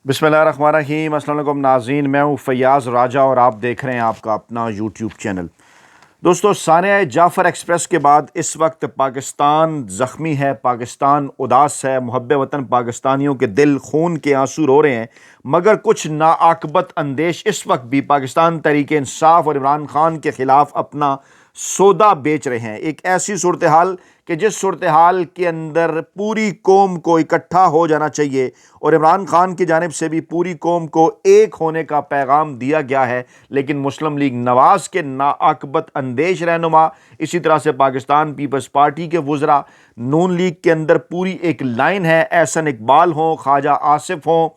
बिस्मिल्लाहिर्रहमानिर्रहीम। अस्सलाम वालेकुम नाज़रीन, मैं हूँ फ़याज़ राजा और आप देख रहे हैं आपका अपना यूट्यूब चैनल। दोस्तों, सानिया जाफ़र एक्सप्रेस के बाद इस वक्त पाकिस्तान ज़ख्मी है, पाकिस्तान उदास है, मुहब्बे वतन पाकिस्तानियों के दिल खून के आंसू रो रहे हैं। मगर कुछ नाआक़बत अंदेश इस वक्त भी पाकिस्तान तहरीक इंसाफ और इमरान खान के ख़िलाफ़ अपना सौदा बेच रहे हैं। एक ऐसी सूरत हाल कि जिस सूरत हाल के अंदर पूरी कौम को इकट्ठा हो जाना चाहिए और इमरान खान की जानिब से भी पूरी कौम को एक होने का पैगाम दिया गया है, लेकिन मुस्लिम लीग नवाज़ के नाआक़बत अंदेश रहनुमा, इसी तरह से पाकिस्तान पीपल्स पार्टी के वज़रा, नून लीग के अंदर पूरी एक लाइन है, एहसन इकबाल हों, ख्वाजा आसिफ हों,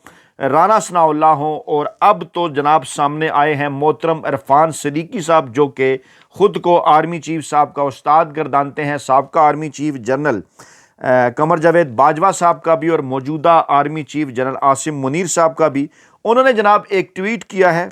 राना सनाउल्लाह हों, और अब तो जनाब सामने आए हैं मोहतरम इरफान सिद्दीकी साहब, जो कि ख़ुद को आर्मी चीफ साहब का उस्ताद गर्दानते हैं। साबका army chief general Qamar Javed Bajwa साहब का भी और मौजूदा army chief general Asim Munir साहब का भी। उन्होंने जनाब एक ट्वीट किया है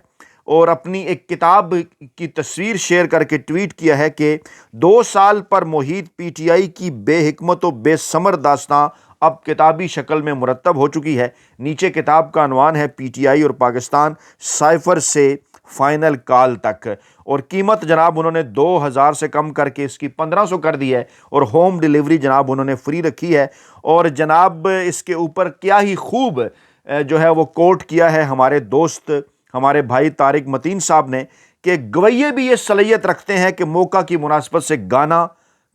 और अपनी एक किताब की तस्वीर शेयर करके ट्वीट किया है कि 2 साल पर मुहीत पीटीआई की बेहिकमत व बेसमर दास्तां अब किताबी शक्ल में मुरतब हो चुकी है। नीचे किताब का अनवान है पीटीआई और पाकिस्तान, साइफर से फाइनल कॉल तक, और कीमत जनाब उन्होंने 2000 से कम करके इसकी 1500 कर दी है और होम डिलीवरी जनाब उन्होंने फ्री रखी है। और जनाब इसके ऊपर क्या ही खूब जो है वो कोट किया है हमारे दोस्त, हमारे भाई तारिक मतीन साहब ने, कि गवैये भी ये सलाहियत रखते हैं कि मौका की मुनासबत से गाना,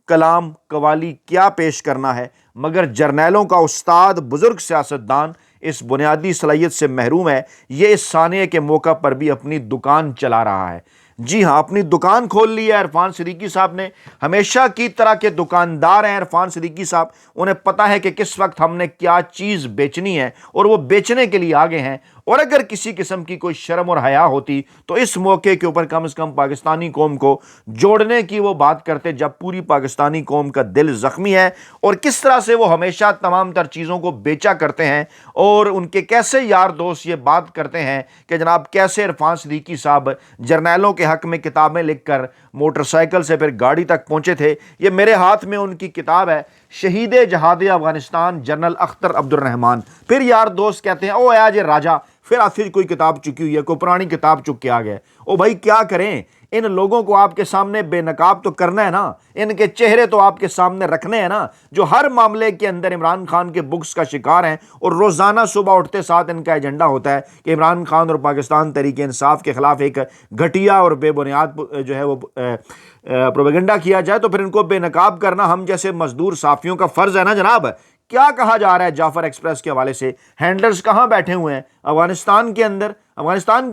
कलाम, कवाली क्या पेश करना है, मगर जर्नैलों का उस्ताद, बुजुर्ग सियासतदान इस बुनियादी सलाहियत से महरूम है। ये इस सानिया के मौका पर भी अपनी दुकान चला रहा है। जी हाँ, अपनी दुकान खोल ली है इरफान सिद्दीकी साहब ने। हमेशा की तरह के दुकानदार हैं इरफान सिद्दीकी साहब। उन्हें पता है कि किस वक्त हमने क्या चीज़ बेचनी है और वो बेचने के लिए आगे हैं। और अगर किसी किस्म की कोई शर्म और हया होती तो इस मौके के ऊपर कम से कम पाकिस्तानी कौम को जोड़ने की वो बात करते, जब पूरी पाकिस्तानी कौम का दिल ज़ख्मी है। और किस तरह से वो हमेशा तमाम तर चीज़ों को बेचा करते हैं और उनके कैसे यार दोस्त ये बात करते हैं कि जनाब कैसे इरफान सिद्दीकी साहब जर्नैलों के हक में किताबें लिखकर मोटरसाइकिल से फिर गाड़ी तक पहुंचे थे। ये मेरे हाथ में उनकी किताब है, शहीद जहाद अफगानिस्तान जनरल अख्तर अब्दुल रहमान। फिर यार दोस्त कहते हैं ओ आज राजा, फिर आखिर कोई किताब चुकी हुई है, कोई पुरानी किताब चुक के आ गया। ओ भाई क्या करें, इन लोगों को आपके सामने बेनकाब तो करना है ना, इनके चेहरे तो आपके सामने रखने हैं ना, जो हर मामले के अंदर इमरान खान के बुक्स का शिकार हैं और रोज़ाना सुबह उठते साथ इनका एजेंडा होता है कि इमरान खान और पाकिस्तान तहरीक इंसाफ के खिलाफ एक घटिया और बेबुनियाद जो है वो प्रोपेगेंडा किया जाए, तो फिर इनको बेनकाब करना हम जैसे मजदूर साफियों का फ़र्ज़ है ना जनाब। क्या कहा जा रहा है जाफर एक्सप्रेस के हवाले से? हैंडलर्स कहाँ बैठे हुए हैं? अफगानिस्तान के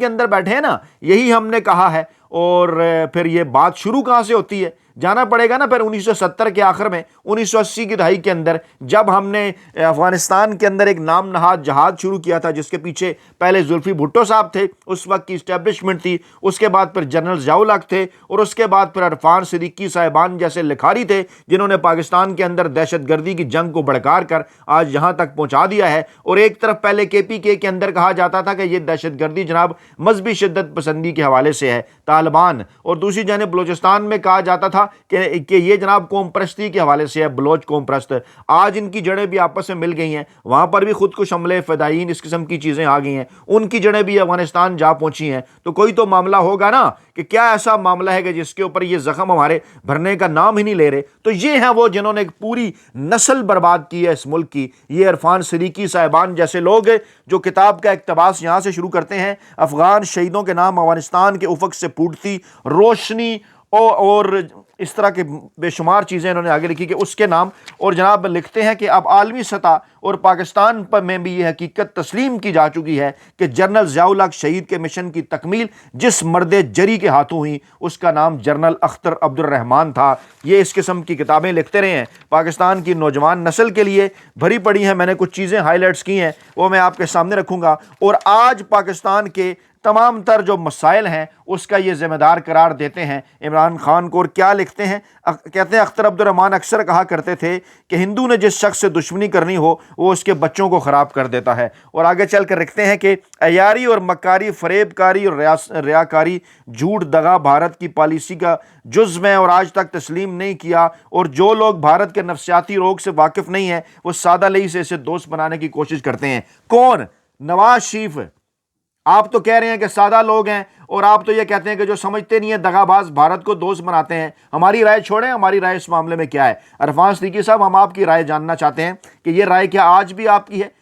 अंदर बैठे हैं ना, यही हमने कहा है। और फिर ये बात शुरू कहाँ से होती है? जाना पड़ेगा ना फिर 1970 के आखिर में, 1980 की दहाई के अंदर, जब हमने अफगानिस्तान के अंदर एक नाम नहाद जहाद शुरू किया था, जिसके पीछे पहले जुल्फी भुट्टो साहब थे, उस वक्त की इस्टेब्लिशमेंट थी, उसके बाद फिर जनरल ज़ियाउल हक थे, और उसके बाद फिर इरफान सिद्दीकी साहिबान जैसे लिखारी थे, जिन्होंने पाकिस्तान के अंदर दहशतगर्दी की जंग को भड़कार कर आज यहाँ तक पहुँचा दिया है। और एक तरफ पहले KPK के अंदर कहा जाता था कि ये दहशतगर्दी जनाब मजहबी शिद्दत पसंदी के हवाले से है, तालिबान, और दूसरी जानिब बलूचिस्तान में कहा जाता था कि ये जनाब कौम परस्ती के हवाले से है, बलोच कौम परस्त। आज इनकी जड़ें भी आपस में मिल गई हैं, वहाँ पर भी खुद को हमले फ़दायीन इस किस्म की चीज़ें आ गई हैं, उनकी जड़ें भी अफगानिस्तान जा पहुँची हैं। तो कोई तो मामला होगा ना, कि क्या ऐसा मामला है कि जिसके ऊपर ये ज़ख्म हमारे भरने का नाम ही नहीं ले रहे। तो ये हैं वो जिन्होंने एक पूरी नस्ल बर्बाद की है इस मुल्क की, ये इरफान सिद्दीकी साहिबान जैसे लोग, जो किताब का इक़्तिबास यहाँ से शुरू करते हैं, अफ़गान शहीदों के नाम अफगानिस्तान के उफ़क़ से फूटती रोशनी और इस तरह के बेशुमार चीज़ें इन्होंने आगे लिखी कि उसके नाम। और जनाब लिखते हैं कि अब आलमी सतह और पाकिस्तान पर में भी ये हकीकत तस्लीम की जा चुकी है कि जनरल ज़ियाउल हक शहीद के मिशन की तकमील जिस मर्द जरी के हाथों हुई, उसका नाम जनरल अख्तर अब्दुल रहमान था। ये इस किस्म की किताबें लिखते रहे हैं, पाकिस्तान की नौजवान नस्ल के लिए भरी पड़ी हैं। मैंने कुछ चीज़ें हाईलाइट्स की हैं, वो मैं आपके सामने रखूँगा। और आज पाकिस्तान के तमाम तर जो मसाइल हैं उसका ये ज़िम्मेदार करार देते हैं इमरान खान को। और क्या लिखते हैं? कहते हैं अख्तर अब्दुल रहमान अक्सर कहा करते थे कि हिंदू ने जिस शख्स से दुश्मनी करनी हो वो उसके बच्चों को ख़राब कर देता है। और आगे चल कर लिखते हैं कि अयारी और मक्कारी, फरेबकारी और रियाकारी, झूठ, दगा भारत की पॉलिसी का जुज़्व है और आज तक तस्लीम नहीं किया। और जो लोग भारत के नफ्सियाती रोग से वाकिफ़ नहीं हैं वो सादा लही से इसे दोस्त बनाने की कोशिश करते हैं। कौन? नवाज शरीफ, आप तो कह रहे हैं कि सादा लोग हैं और आप तो ये कहते हैं कि जो समझते नहीं है दगाबाज भारत को दोस्त बनाते हैं। हमारी राय छोड़ें, हमारी राय इस मामले में क्या है? अरफान सिद्दीकी साहब, हम आपकी राय जानना चाहते हैं कि ये राय क्या आज भी आपकी है?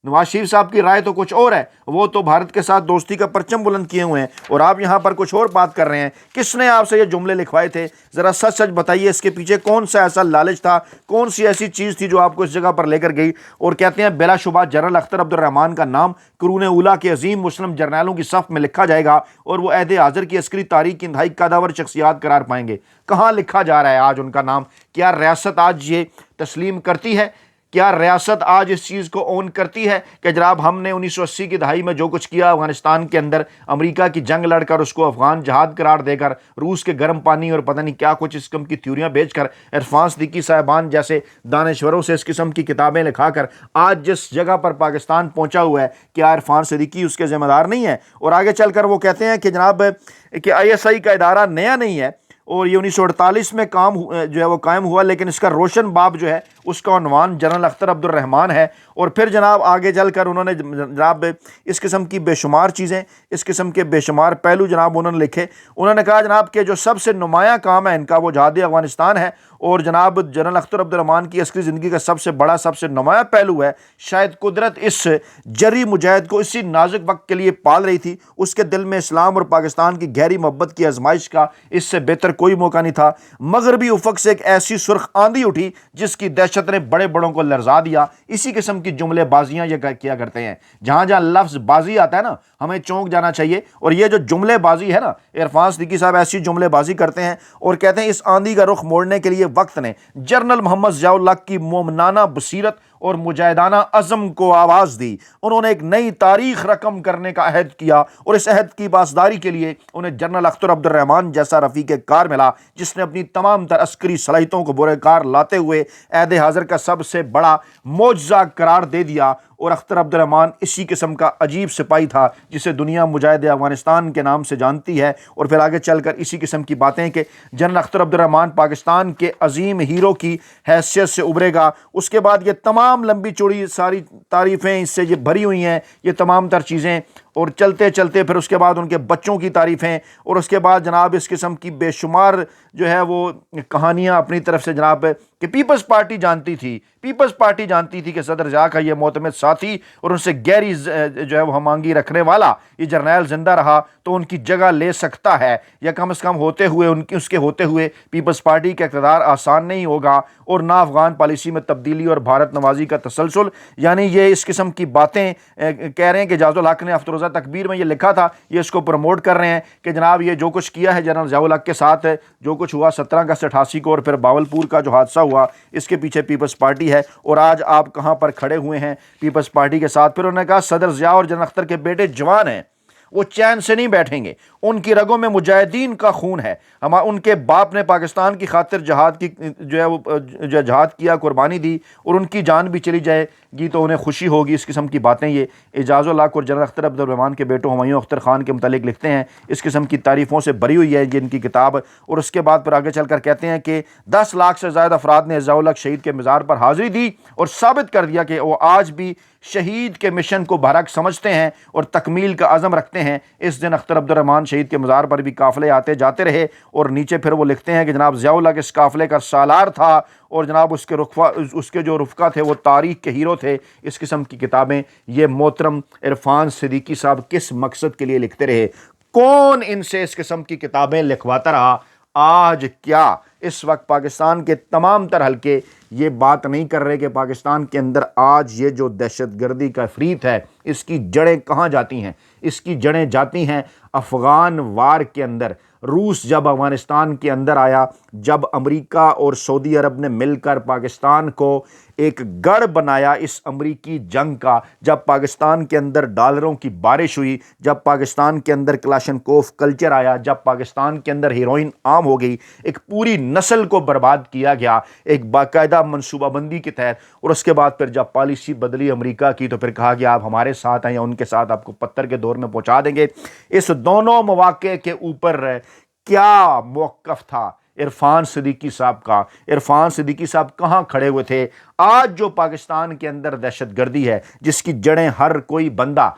नवाज शरीफ साहब की राय तो कुछ और है, वो तो भारत के साथ दोस्ती का परचम बुलंद किए हुए हैं और आप यहाँ पर कुछ और बात कर रहे हैं। किसने आपसे ये जुमले लिखवाए थे? ज़रा सच सच बताइए, इसके पीछे कौन सा ऐसा लालच था, कौन सी ऐसी चीज़ थी जो आपको इस जगह पर लेकर गई? और कहते हैं बिलाशुबा जनरल अख्तर अब्दुल रहमान का नाम कुरून उला के अजीम मुस्लिम जर्नैलों की सफ़ में लिखा जाएगा और वो अहद हाज़िर की अस्करी तारीख की इंतहाई कदावर शख्सियात करार पाएंगे। कहाँ लिखा जा रहा है आज उनका नाम? क्या रियासत आज ये तस्लीम करती है? क्या रियासत आज इस चीज़ को ओन करती है कि जनाब हमने 1980 की दहाई में जो कुछ किया अफगानिस्तान के अंदर, अमेरिका की जंग लड़कर उसको अफगान जहाद करार देकर, रूस के गर्म पानी और पता नहीं क्या कुछ इस किस्म की थ्योरियाँ बेचकर, इरफान सिद्दीकी साहबान जैसे दानश्वरों से इस किस्म की किताबें लिखाकर आज जिस जगह पर पाकिस्तान पहुँचा हुआ है, क्या इरफान सिद्दीकी उसके ज़िम्मेदार नहीं है? और आगे चलकर वो कहते हैं कि जनाब कि ISI का इदारा नया नहीं है और ये 1948 में काम जो है वो कायम हुआ, लेकिन इसका रोशन बाब जो है उसका उन्वान जनरल अख्तर अब्दुल रहमान है। और फिर जनाब आगे चलकर उन्होंने जनाब इस किस्म की बेशुमार चीज़ें, इस किस्म के बेशुमार पहलू जनाब उन्होंने लिखे। उन्होंने कहा जनाब कि जो सबसे नुमायाँ काम है इनका वो जहाद अफगानिस्तान है और जनाब जनरल अख्तर अब्दुल रहमान की अस्करी ज़िंदगी का सबसे बड़ा, सबसे नुमायाँ पहलू है शायद कुदरत इस जरी मुजाहिद को इसी नाजुक वक्त के लिए पाल रही थी। उसके दिल में इस्लाम और पाकिस्तान की गहरी मोहब्बत की आजमाइश का इससे बेहतर कोई मौका नहीं था। मगरबी उफक से एक ऐसी सुर्ख आंधी उठी जिसकी दहशत ने बड़े बड़ों को लरजा दिया। इसी किस्म की जुमलेबाजियां ये किया करते हैं। जहां जहां लफ्ज बाजी आता है ना, हमें चौंक जाना चाहिए। और ये जो जुमलेबाजी है ना, इरफान सिद्दीकी साहब ऐसी जुमलेबाजी करते हैं और कहते हैं इस आंधी का रुख मोड़ने के लिए वक्त ने जनरल मोहम्मद ज़ियाउल हक की मोमनाना बसीरत और मुजाहिदाना अज़म को आवाज़ दी। उन्होंने एक नई तारीख रकम करने का अहद किया और इस अहद की पासदारी के लिए उन्हें जनरल अख्तर अब्दुल रहमान जैसा रफ़ीक कार मिला जिसने अपनी तमाम तर अस्करी सलाहियतों को बुरेकार लाते हुए अहद हाज़िर का सबसे बड़ा मोजज़ा करार दे दिया। और अख्तर अब्दुल रहमान इसी किस्म का अजीब सिपाही था जिसे दुनिया मुजाहिद अफगानिस्तान के नाम से जानती है। और फिर आगे चलकर इसी किस्म की बातें कि जनरल अख्तर अब्दुल रहमान पाकिस्तान के अजीम हीरो की हैसियत से उभरेगा। उसके बाद ये तमाम लंबी चौड़ी सारी तारीफ़ें इससे ये भरी हुई हैं, ये तमाम तर चीज़ें। और चलते चलते फिर उसके बाद उनके बच्चों की तारीफ़ें और उसके बाद जनाब इस किस्म की बेशुमार जो है वो कहानियाँ अपनी तरफ से जनाब कि पीपल्स पार्टी जानती थी, पीपल्स पार्टी जानती थी कि सदर जहाँ का ये मोतमद साथी और उनसे गहरी जो है वो हमांगी रखने वाला ये जर्नैल जिंदा रहा तो उनकी जगह ले सकता है, या कम से कम होते हुए उसके होते हुए पीपल्स पार्टी का इक़्तिदार आसान नहीं होगा और ना अफ़गान पॉलिसी में तब्दीली और भारत नवाजी का तसलसल। यानी ये इस किस्म की बातें कह रहे हैं कि ज़ियाउल हक ने अफ्तरोज़ा तकबीर में ये लिखा था, ये इसको प्रमोट कर रहे हैं कि जनाब ये जो कुछ किया है जनरल ज़ियाउल हक के साथ, जो कुछ हुआ 17 अगस्त 88 को और फिर बावलपुर का जो हादसा हुआ, इसके पीछे पीपल्स पार्टी है। और आज आप कहाँ पर खड़े हुए हैं पीपल्स पार्टी के साथ? फिर उन्होंने कहा सदर ज़िया और जनरल अख्तर के बेटे जवान हैं, वो चैन से नहीं बैठेंगे, उनकी रगों में मुजाहिदीन का खून है। उनके बाप ने पाकिस्तान की खातिर जहाद की जो है वो जहाद किया, कुर्बानी दी और उनकी जान भी चली जाएगी तो उन्हें खुशी होगी। इस किस्म की बातें ये एजाज़ुल हक और जनरल अख्तर अब्दुल रहमान के बेटों हुमायूं अख्तर खान के मुतालिक लिखते हैं। इस किस्म की तारीफ़ों से भरी हुई है जिनकी किताब। और उसके बाद फिर आगे चलकर कहते हैं कि 10 लाख से ज़्यादा अफराद ने ज़ियाउल हक शहीद के मज़ार पर हाज़िरी दी और साबित कर दिया कि वो आज भी शहीद के मिशन को बरहक समझते हैं और तकमील का अज़म रखते हैं। इस दिन अख्तर अब्दुल रहमान शहीद के मज़ार पर भी काफ़िले आते जाते रहे। और नीचे फिर वो लिखते हैं कि जनाब ज़ियाउल हक इस काफ़िले का सालार था और जनाब उसके जो रुफ़का थे वो तारीख़ के हीरो थे। इस किस्म की किताबें ये मोहतरम इरफान सिद्दीकी साहब किस मकसद के लिए लिखते रहे? कौन इनसे इस किस्म की किताबें लिखवाता रहा? आज क्या इस वक्त पाकिस्तान के तमाम तर हल्के ये बात नहीं कर रहे कि पाकिस्तान के अंदर आज ये जो दहशतगर्दी का फरीत है इसकी जड़ें कहाँ जाती हैं? इसकी जड़ें जाती हैं अफ़गान वार के अंदर। रूस जब अफ़गानिस्तान के अंदर आया, जब अमेरिका और सऊदी अरब ने मिलकर पाकिस्तान को एक गढ़ बनाया इस अमरीकी जंग का, जब पाकिस्तान के अंदर डॉलरों की बारिश हुई, जब पाकिस्तान के अंदर क्लाशनकोफ कल्चर आया, जब पाकिस्तान के अंदर हीरोइन आम हो गई, एक पूरी नस्ल को बर्बाद किया गया एक बाकायदा मनसूबाबंदी के तहत। और उसके बाद फिर जब पॉलिसी बदली अमेरिका की तो फिर कहा कि आप हमारे साथ हैं या उनके साथ, आपको पत्थर के दौर में पहुंचा देंगे। इस दोनों मौके के ऊपर क्या मौक़िफ़ था? عرفان صدیقی صاحب کا۔ عرفان صدیقی صاحب کہاں کھڑے ہوئے تھے؟ آج جو پاکستان کے اندر دہشت گردی ہے جس کی جڑیں ہر کوئی بندہ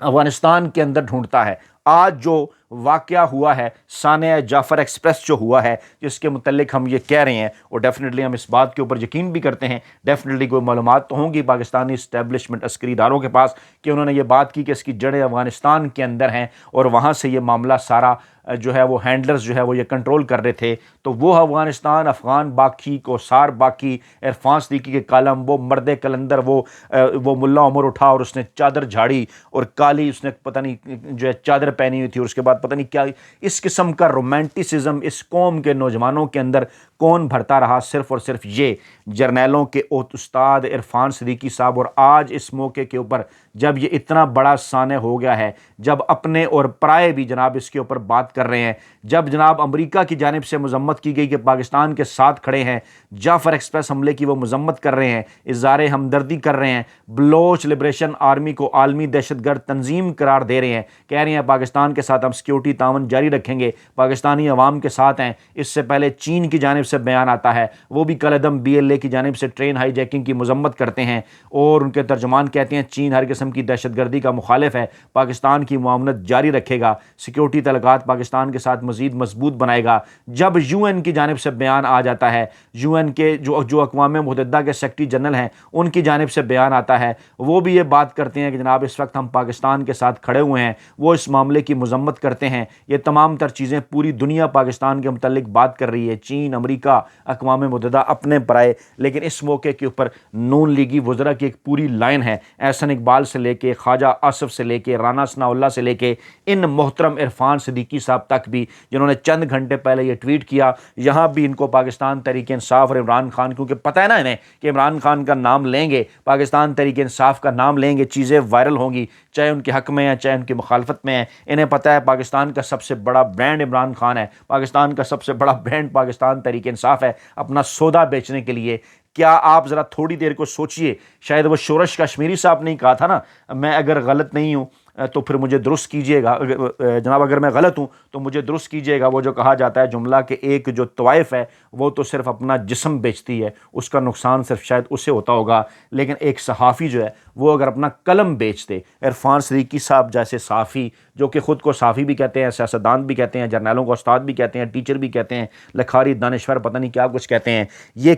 افغانستان کے اندر ڈھونڈتا ہے، آج جو واقعہ ہوا ہے سانحہ جعفر ایکسپریس جو ہوا ہے جس کے متعلق ہم یہ کہہ رہے ہیں، اور ڈیفینیٹلی ہم اس بات کے اوپر یقین بھی کرتے ہیں، ڈیفینیٹلی کوئی معلومات تو ہوں گی پاکستانی اسٹیبلشمنٹ عسکری اداروں کے پاس کہ انہوں نے یہ بات کی کہ اس کی جڑیں افغانستان کے اندر ہیں اور وہاں سے یہ معاملہ سارا جو ہے وہ ہینڈلرز جو ہے وہ یہ کنٹرول کر رہے تھے۔ تو وہ افغانستان، افغان باقی، کوثار باقی، عرفان صدیقی کے کالم، وہ مرد کلندر، وہ ملا عمر اٹھا اور اس نے چادر جھاڑی اور کالی اس نے پتہ نہیں جو ہے چادر پہنی ہوئی تھی، اور اس کے بعد پتہ نہیں کیا اس قسم کا رومانٹسزم اس قوم کے نوجوانوں کے اندر کون بھرتا رہا؟ صرف اور صرف یہ جرنیلوں کے استاد عرفان صدیقی صاحب۔ اور آج اس موقع کے اوپر جب یہ اتنا بڑا سانحہ ہو گیا ہے، جب اپنے اور پرائے بھی جناب اس کے اوپر بات کر رہے ہیں، جب جناب امریکہ کی جانب سے مذمت کی گئی کہ پاکستان کے ساتھ کھڑے ہیں، جعفر ایکسپریس حملے کی وہ مذمت کر رہے ہیں، اظہار ہمدردی کر رہے ہیں، بلوچ لبریشن آرمی کو عالمی دہشت گرد تنظیم قرار دے رہے ہیں، کہہ رہے ہیں پاکستان کے ساتھ ہم سیکیورٹی تعاون جاری رکھیں گے، پاکستانی عوام کے ساتھ ہیں۔ اس سے پہلے چین کی جانب سے بیان آتا ہے، وہ بھی کل عدم BLA کی جانب سے ٹرین ہائی جیکنگ کی مذمت کرتے ہیں، اور ان کے ترجمان کہتے ہیں چین ہر قسم کی دہشت گردی کا مخالف ہے، پاکستان کی معاونت جاری رکھے گا، سیکیورٹی تعلقات پاکستان کے ساتھ مزید مضبوط بنائے گا۔ جب UN کی جانب سے بیان آ جاتا ہے، UN کے جو اقوام متحدہ کے سیکرٹری جنرل ہیں ان کی جانب سے بیان آتا ہے، وہ بھی یہ بات کرتے ہیں کہ جناب اس وقت ہم پاکستان کے ساتھ کھڑے ہوئے ہیں، وہ اس معاملے کی مذمت کرتے ہیں۔ یہ تمام تر چیزیں پوری دنیا پاکستان کے متعلق بات کر رہی ہے، چین، امریکہ، اقوام متحدہ اپنے پرائے، لیکن اس موقع کے اوپر نون لیگی وزراء کی ایک پوری لائن ہے، احسن اقبال سے لے کے خواجہ آصف سے لے کے رانا ثناء اللہ سے لے کے ان محترم عرفان صدیقی صاحب تک بھی جنہوں نے چند گھنٹے پہلے یہ ٹویٹ کیا، یہاں بھی ان کو پاکستان تحریک انصاف اور عمران خان، کیونکہ پتہ ہے نا انہیں کہ عمران خان کا نام لیں گے، پاکستان تحریک انصاف کا نام لیں گے، چیزیں وائرل ہوں گی، چاہے ان کے حق میں ہیں چاہے ان کی مخالفت میں ہیں۔ انہیں پتہ ہے پاکستان کا سب سے بڑا برانڈ عمران خان ہے، پاکستان کا سب سے بڑا برانڈ پاکستان تحریک انصاف ہے اپنا سودا بیچنے کے لیے۔ کیا آپ ذرا تھوڑی دیر کو سوچئے، شاید وہ شورش کشمیری صاحب نے کہا تھا نا، میں اگر غلط نہیں ہوں تو پھر مجھے درست کیجئے گا، جناب اگر میں غلط ہوں تو مجھے درست کیجئے گا، وہ جو کہا جاتا ہے جملہ کہ ایک جو طوائف ہے وہ تو صرف اپنا جسم بیچتی ہے، اس کا نقصان صرف شاید اسے ہوتا ہوگا، لیکن ایک صحافی جو ہے وہ اگر اپنا قلم بیچ دے، عرفان صدیقی صاحب جیسے صحافی جو کہ خود کو صحافی بھی کہتے ہیں، سیاستدان بھی کہتے ہیں، جرنیلوں کو استاد بھی کہتے ہیں، ٹیچر بھی کہتے ہیں، لکھاری دانشور پتہ نہیں کیا کچھ کہتے ہیں، یہ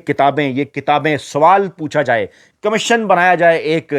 کتابیں سوال پوچھا جائے، کمیشن بنایا جائے، ایک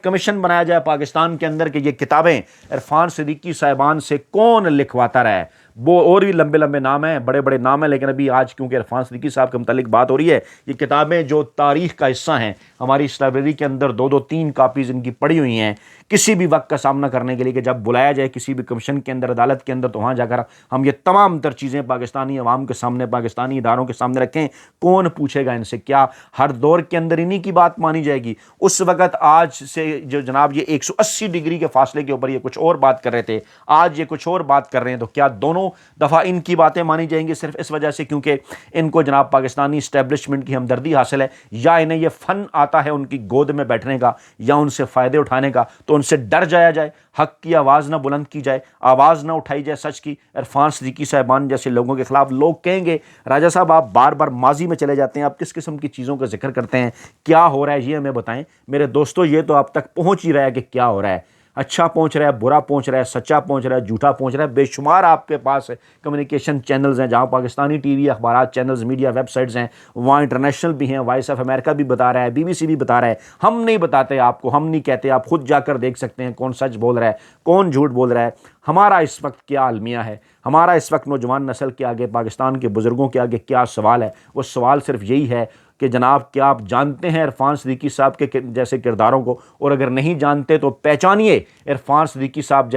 کمیشن بنایا جائے پاکستان کے اندر کہ یہ کتابیں عرفان صدیقی صاحبان سے کون لکھواتا رہا ہے۔ وہ اور بھی لمبے لمبے نام ہیں، بڑے بڑے نام ہیں، لیکن ابھی آج کیونکہ عرفان صدیقی صاحب کے متعلق بات ہو رہی ہے، یہ کتابیں جو تاریخ کا حصہ ہیں، ہماری اس لائبریری کے اندر 2-3 کاپیز ان کی پڑی ہوئی ہیں، کسی بھی وقت کا سامنا کرنے کے لیے کہ جب بلایا جائے کسی بھی کمیشن کے اندر، عدالت کے اندر، تو وہاں جا کر ہم یہ تمام تر چیزیں پاکستانی عوام کے سامنے، پاکستانی اداروں کے سامنے رکھیں۔ کون پوچھے گا ان سے؟ کیا ہر دور کے اندر انہی کی بات مانی جائے گی؟ اس وقت آج سے جو جناب یہ 180 ڈگری کے فاصلے کے اوپر یہ کچھ اور بات کر رہے تھے، آج یہ کچھ اور بات کر رہے ہیں، تو کیا دونوں دفعہ ان کی باتیں مانی جائیں گی صرف اس وجہ سے کیونکہ ان کو جناب پاکستانی اسٹیبلشمنٹ کی ہمدردی حاصل ہے، یا انہیں یہ فن آتا ہے ان کی گود میں بیٹھنے کا یا ان سے فائدے اٹھانے کا، تو ان سے ڈر جایا جائے، حق کی آواز نہ بلند کی جائے، آواز نہ اٹھائی جائے سچ کی؟ عرفان صدیقی صاحبان جیسے لوگوں کے خلاف لوگ کہیں گے راجہ صاحب آپ بار بار ماضی میں چلے جاتے ہیں، آپ کس قسم کی چیزوں کا ذکر کرتے ہیں، کیا ہو رہا ہے یہ ہمیں بتائیں۔ میرے دوستو یہ تو آپ تک پہنچ ہی رہا ہے کہ کیا ہو رہا ہے، اچھا پہنچ رہا ہے، برا پہنچ رہا ہے، سچا پہنچ رہا ہے، جھوٹا پہنچ رہا ہے، بے شمار آپ کے پاس کمیونیکیشن چینلز ہیں جہاں پاکستانی ٹی وی اخبارات چینلز میڈیا ویب سائٹس ہیں، وہاں انٹرنیشنل بھی ہیں، وائس آف امریکہ بھی بتا رہا ہے، BBC بھی بتا رہا ہے، ہم نہیں بتاتے آپ کو، ہم نہیں کہتے، آپ خود جا کر دیکھ سکتے ہیں کون سچ بول رہا ہے کون جھوٹ بول رہا ہے۔ ہمارا اس وقت کیا المیہ ہے، ہمارا اس وقت نوجوان نسل کے آگے، پاکستان کے بزرگوں کے آگے کیا سوال ہے؟ وہ سوال صرف یہی ہے کہ جناب کیا آپ جانتے ہیں عرفان صدیقی صاحب کے جیسے کرداروں کو؟ اور اگر نہیں جانتے تو پہچانیے عرفان صدیقی صاحب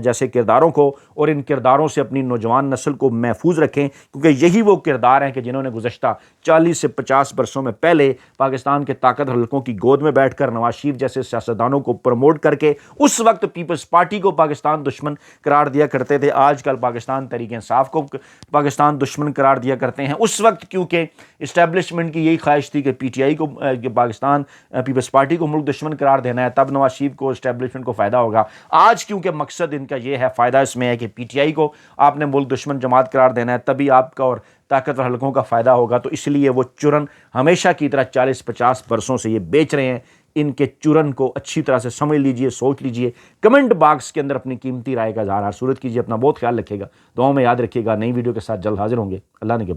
جیسے کرداروں کو، اور ان کرداروں سے اپنی نوجوان نسل کو محفوظ رکھیں، کیونکہ یہی وہ کردار ہیں کہ جنہوں نے گزشتہ 40 سے 50 برسوں میں پہلے پاکستان کے طاقتور حلقوں کی گود میں بیٹھ کر نواز شریف جیسے سیاستدانوں کو پروموٹ کر کے اس وقت پیپلز پارٹی کو پاکستان دشمن قرار دیا کرتے تھے، آج کل پاکستان تحریک انصاف کو پاکستان دشمن قرار دیا کرتے ہیں۔ اس وقت کیونکہ اسٹیبلشمنٹ کی یہی خواہش تھی کہ پی ٹی آئی کو پاکستان پیپلز پارٹی کو ملک دشمن قرار دینا ہے، تب نواز شریف کو اسٹیبلشمنٹ کو فائدہ ہوگا۔ آج کیونکہ مقصد ان کا یہ ہے، فائدہ اس میں ہے کہ پی ٹی آئی کو آپ نے ملک دشمن جماعت قرار دینا ہے، تبھی آپ کا اور طاقتور حلقوں کا فائدہ ہوگا، تو اس لیے وہ چرن ہمیشہ کی طرح 40-50 برسوں سے یہ بیچ رہے ہیں۔ ان کے چرن کو اچھی طرح سے سمجھ لیجئے، سوچ لیجئے، کمنٹ باکس کے اندر اپنی قیمتی رائے کا اظہار ہر صورت کیجئے۔ اپنا بہت خیال رکھیے گا، دعاؤں میں یاد رکھیے گا۔ نئی ویڈیو کے ساتھ جلد حاضر ہوں گے۔ اللہ نے کے